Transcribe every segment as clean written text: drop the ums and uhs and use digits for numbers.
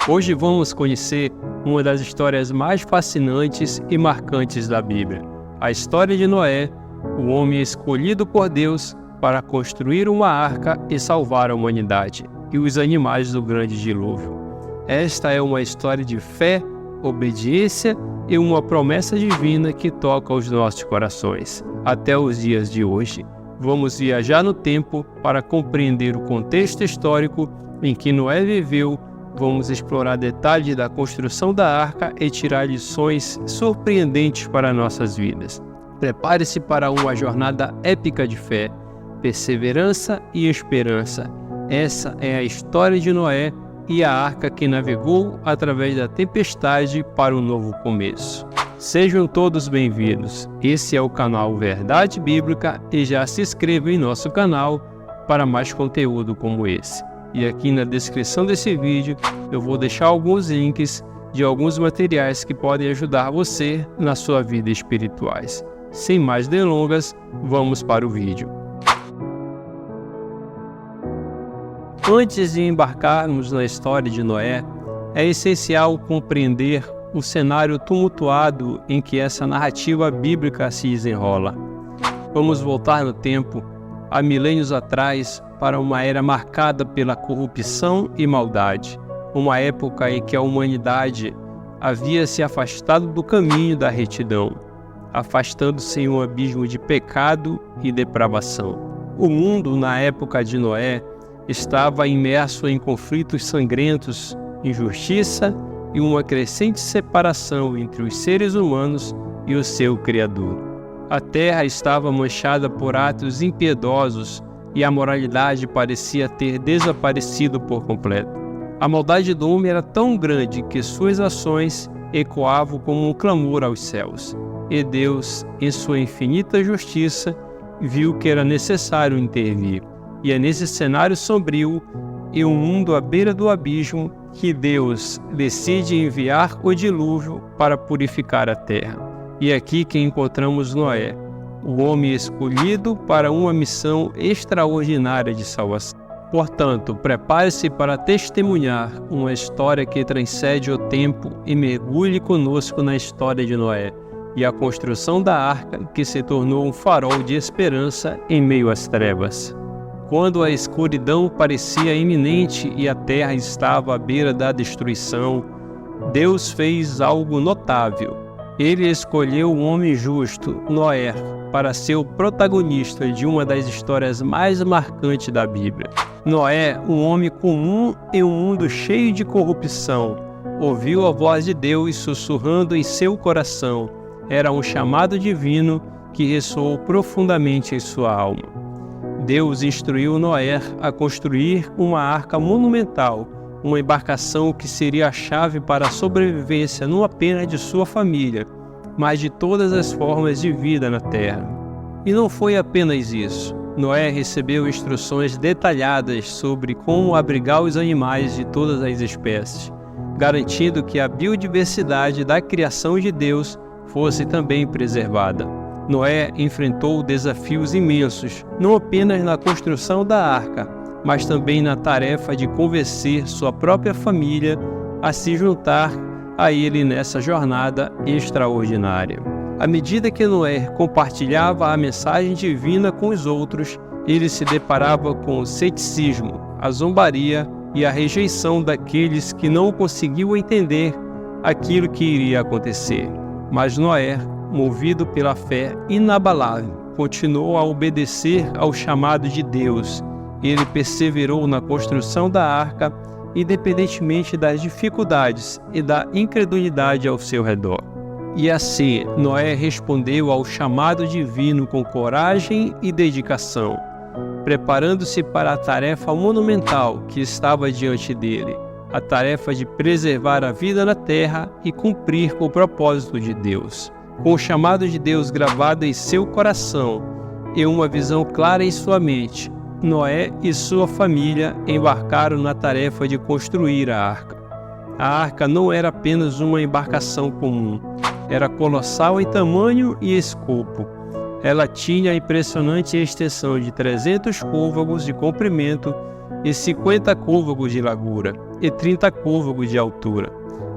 Hoje vamos conhecer uma das histórias mais fascinantes e marcantes da Bíblia, a história de Noé, o homem escolhido por Deus para construir uma arca e salvar a humanidade e os animais do grande dilúvio. Esta é uma história de fé, obediência e uma promessa divina que toca os nossos corações. Até os dias de hoje, vamos viajar no tempo para compreender o contexto histórico em que Noé viveu. Vamos explorar detalhes da construção da arca e tirar lições surpreendentes para nossas vidas. Prepare-se para uma jornada épica de fé, perseverança e esperança. Essa é a história de Noé e a arca que navegou através da tempestade para um novo começo. Sejam todos bem-vindos. Esse é o canal Verdade Bíblica e já se inscreva em nosso canal para mais conteúdo como esse. E aqui na descrição desse vídeo eu vou deixar alguns links de alguns materiais que podem ajudar você na sua vida espirituais. Sem mais delongas, vamos para o vídeo. Antes de embarcarmos na história de Noé, é essencial compreender o cenário tumultuado em que essa narrativa bíblica se desenrola. Vamos voltar no tempo, há milênios atrás, para uma era marcada pela corrupção e maldade, uma época em que a humanidade havia se afastado do caminho da retidão, afastando-se em um abismo de pecado e depravação. O mundo, na época de Noé, estava imerso em conflitos sangrentos, injustiça e uma crescente separação entre os seres humanos e o seu Criador. A terra estava manchada por atos impiedosos e a moralidade parecia ter desaparecido por completo. A maldade do homem era tão grande que suas ações ecoavam como um clamor aos céus. E Deus, em sua infinita justiça, viu que era necessário intervir. E é nesse cenário sombrio e um mundo à beira do abismo que Deus decide enviar o dilúvio para purificar a terra. E é aqui que encontramos Noé, o homem escolhido para uma missão extraordinária de salvação. Portanto, prepare-se para testemunhar uma história que transcende o tempo e mergulhe conosco na história de Noé e a construção da arca que se tornou um farol de esperança em meio às trevas. Quando a escuridão parecia iminente e a terra estava à beira da destruição, Deus fez algo notável. Ele escolheu um homem justo, Noé, para ser o protagonista de uma das histórias mais marcantes da Bíblia. Noé, um homem comum em um mundo cheio de corrupção, ouviu a voz de Deus sussurrando em seu coração. Era um chamado divino que ressoou profundamente em sua alma. Deus instruiu Noé a construir uma arca monumental, uma embarcação que seria a chave para a sobrevivência não apenas de sua família, mas de todas as formas de vida na terra. E não foi apenas isso. Noé recebeu instruções detalhadas sobre como abrigar os animais de todas as espécies, garantindo que a biodiversidade da criação de Deus fosse também preservada. Noé enfrentou desafios imensos, não apenas na construção da arca, mas também na tarefa de convencer sua própria família a se juntar a ele nessa jornada extraordinária. À medida que Noé compartilhava a mensagem divina com os outros, ele se deparava com o ceticismo, a zombaria e a rejeição daqueles que não conseguiam entender aquilo que iria acontecer. Mas Noé, movido pela fé inabalável, continuou a obedecer ao chamado de Deus. Ele perseverou na construção da arca, independentemente das dificuldades e da incredulidade ao seu redor. E assim, Noé respondeu ao chamado divino com coragem e dedicação, preparando-se para a tarefa monumental que estava diante dele, a tarefa de preservar a vida na terra e cumprir o propósito de Deus. Com o chamado de Deus gravado em seu coração e uma visão clara em sua mente, Noé e sua família embarcaram na tarefa de construir a arca. A arca não era apenas uma embarcação comum, era colossal em tamanho e escopo. Ela tinha a impressionante extensão de 300 côvagos de comprimento e 50 côvagos de largura. e 30 côvagos de altura,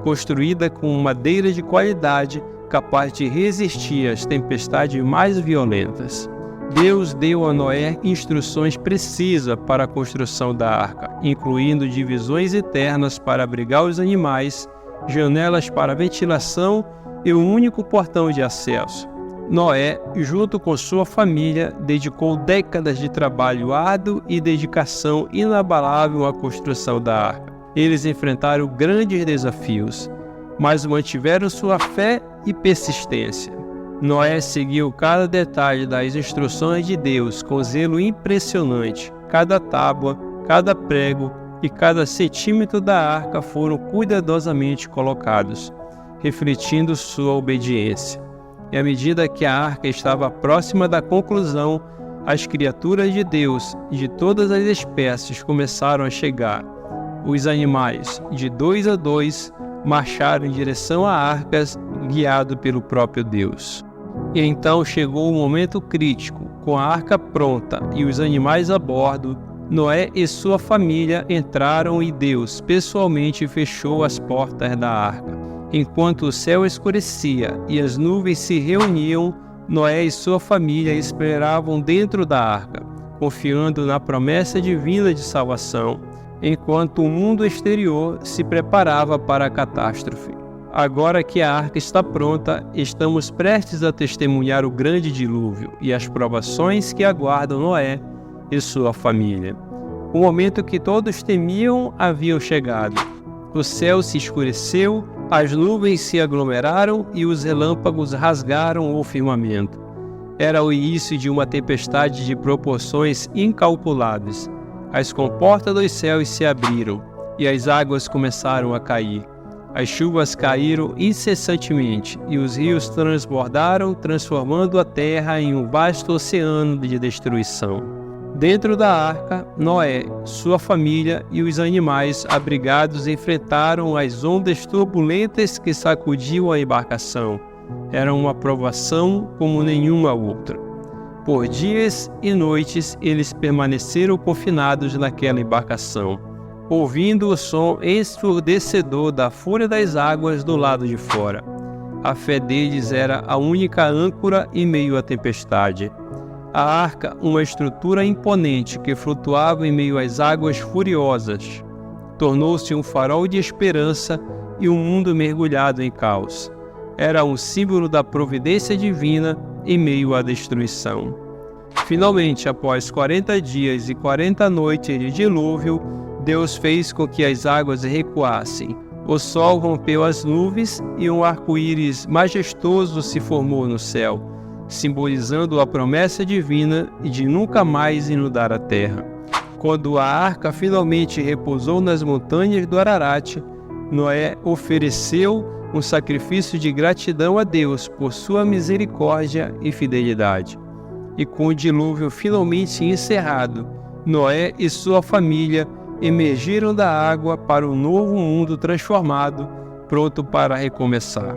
construída com madeira de qualidade capaz de resistir às tempestades mais violentas. Deus deu a Noé instruções precisas para a construção da arca, incluindo divisões internas para abrigar os animais, janelas para ventilação e um único portão de acesso. Noé, junto com sua família, dedicou décadas de trabalho árduo e dedicação inabalável à construção da arca. Eles enfrentaram grandes desafios, mas mantiveram sua fé e persistência. Noé seguiu cada detalhe das instruções de Deus com zelo impressionante. Cada tábua, cada prego e cada centímetro da arca foram cuidadosamente colocados, refletindo sua obediência. E à medida que a arca estava próxima da conclusão, as criaturas de Deus de todas as espécies começaram a chegar. Os animais, de 2 a 2, marcharam em direção à arca, guiado pelo próprio Deus. E então chegou o momento crítico. Com a arca pronta e os animais a bordo, Noé e sua família entraram e Deus pessoalmente fechou as portas da arca. Enquanto o céu escurecia e as nuvens se reuniam, Noé e sua família esperavam dentro da arca, confiando na promessa divina de salvação, enquanto o mundo exterior se preparava para a catástrofe. Agora que a arca está pronta, estamos prestes a testemunhar o grande dilúvio e as provações que aguardam Noé e sua família. O momento que todos temiam havia chegado. O céu se escureceu, as nuvens se aglomeraram e os relâmpagos rasgaram o firmamento. Era o início de uma tempestade de proporções incalculáveis. As comportas dos céus se abriram e as águas começaram a cair. As chuvas caíram incessantemente e os rios transbordaram, transformando a terra em um vasto oceano de destruição. Dentro da arca, Noé, sua família e os animais abrigados enfrentaram as ondas turbulentas que sacudiam a embarcação. Era uma provação como nenhuma outra. Por dias e noites eles permaneceram confinados naquela embarcação, ouvindo o som ensurdecedor da fúria das águas do lado de fora. A fé deles era a única âncora em meio à tempestade. A arca, uma estrutura imponente que flutuava em meio às águas furiosas, tornou-se um farol de esperança e um mundo mergulhado em caos. Era um símbolo da providência divina em meio à destruição. Finalmente, após 40 dias e 40 noites de dilúvio, Deus fez com que as águas recuassem. O sol rompeu as nuvens e um arco-íris majestoso se formou no céu, simbolizando a promessa divina de nunca mais inundar a terra. Quando a arca finalmente repousou nas montanhas do Ararat, Noé ofereceu um sacrifício de gratidão a Deus por sua misericórdia e fidelidade. E com o dilúvio finalmente encerrado, Noé e sua família emergiram da água para um novo mundo transformado, pronto para recomeçar.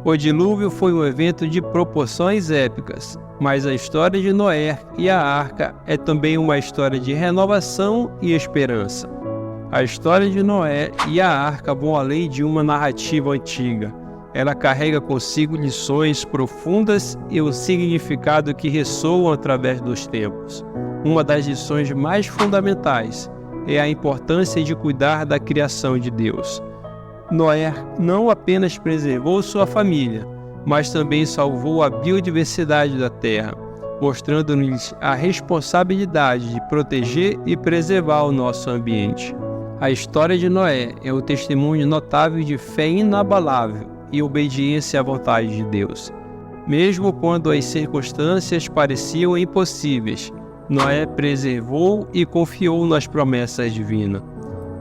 O dilúvio foi um evento de proporções épicas, mas a história de Noé e a arca é também uma história de renovação e esperança. A história de Noé e a arca vão além de uma narrativa antiga. Ela carrega consigo lições profundas e um significado que ressoam através dos tempos. Uma das lições mais fundamentais é a importância de cuidar da criação de Deus. Noé não apenas preservou sua família, mas também salvou a biodiversidade da terra, mostrando-nos a responsabilidade de proteger e preservar o nosso ambiente. A história de Noé é um testemunho notável de fé inabalável e obediência à vontade de Deus. Mesmo quando as circunstâncias pareciam impossíveis, Noé preservou e confiou nas promessas divinas.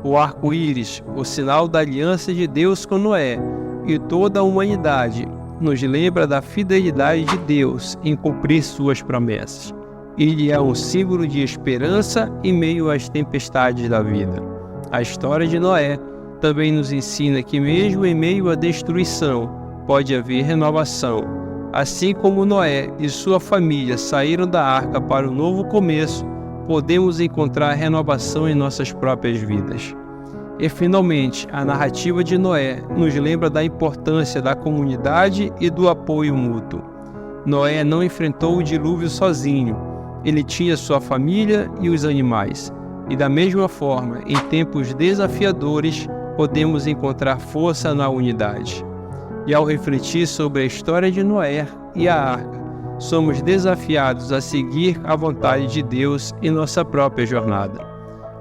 O arco-íris, o sinal da aliança de Deus com Noé e toda a humanidade, nos lembra da fidelidade de Deus em cumprir suas promessas. Ele é um símbolo de esperança em meio às tempestades da vida. A história de Noé também nos ensina que mesmo em meio à destruição, pode haver renovação. Assim como Noé e sua família saíram da arca para um novo começo, podemos encontrar renovação em nossas próprias vidas. E, finalmente, a narrativa de Noé nos lembra da importância da comunidade e do apoio mútuo. Noé não enfrentou o dilúvio sozinho. Ele tinha sua família e os animais. E da mesma forma, em tempos desafiadores, podemos encontrar força na unidade. E ao refletir sobre a história de Noé e a arca, somos desafiados a seguir a vontade de Deus em nossa própria jornada.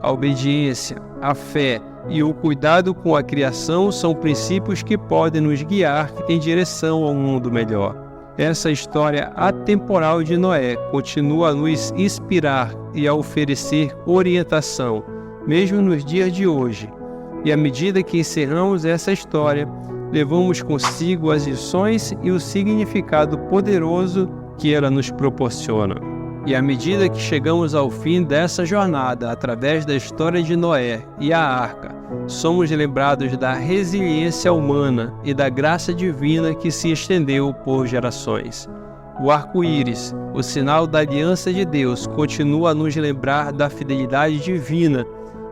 A obediência, a fé e o cuidado com a criação são princípios que podem nos guiar em direção a um mundo melhor. Essa história atemporal de Noé continua a nos inspirar e a oferecer orientação, mesmo nos dias de hoje. E à medida que encerramos essa história, levamos consigo as lições e o significado poderoso que ela nos proporciona. E à medida que chegamos ao fim dessa jornada, através da história de Noé e a arca, somos lembrados da resiliência humana e da graça divina que se estendeu por gerações. O arco-íris, o sinal da aliança de Deus, continua a nos lembrar da fidelidade divina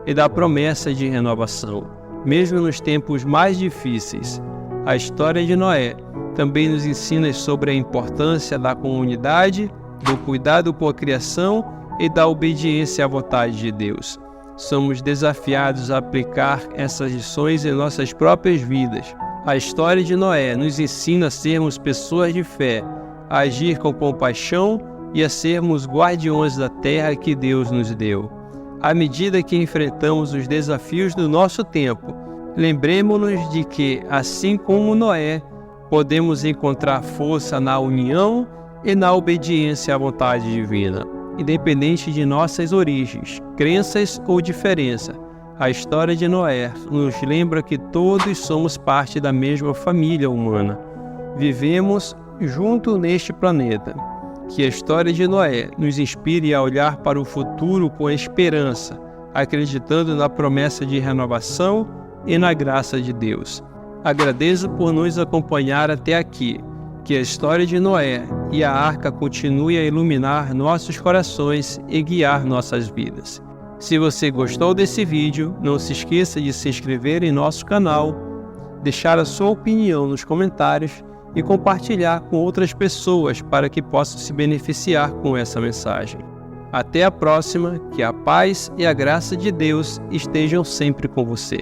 e da promessa de renovação, mesmo nos tempos mais difíceis. A história de Noé também nos ensina sobre a importância da comunidade, do cuidado com a criação e da obediência à vontade de Deus. Somos desafiados a aplicar essas lições em nossas próprias vidas. A história de Noé nos ensina a sermos pessoas de fé, a agir com compaixão e a sermos guardiões da terra que Deus nos deu. À medida que enfrentamos os desafios do nosso tempo, lembremos-nos de que, assim como Noé, podemos encontrar força na união e na obediência à vontade divina. Independente de nossas origens, crenças ou diferença, a história de Noé nos lembra que todos somos parte da mesma família humana. Vivemos junto neste planeta. Que a história de Noé nos inspire a olhar para o futuro com esperança, acreditando na promessa de renovação e na graça de Deus. Agradeço por nos acompanhar até aqui. Que a história de Noé e a arca continue a iluminar nossos corações e guiar nossas vidas. Se você gostou desse vídeo, não se esqueça de se inscrever em nosso canal, deixar a sua opinião nos comentários e compartilhar com outras pessoas para que possam se beneficiar com essa mensagem. Até a próxima, que a paz e a graça de Deus estejam sempre com você.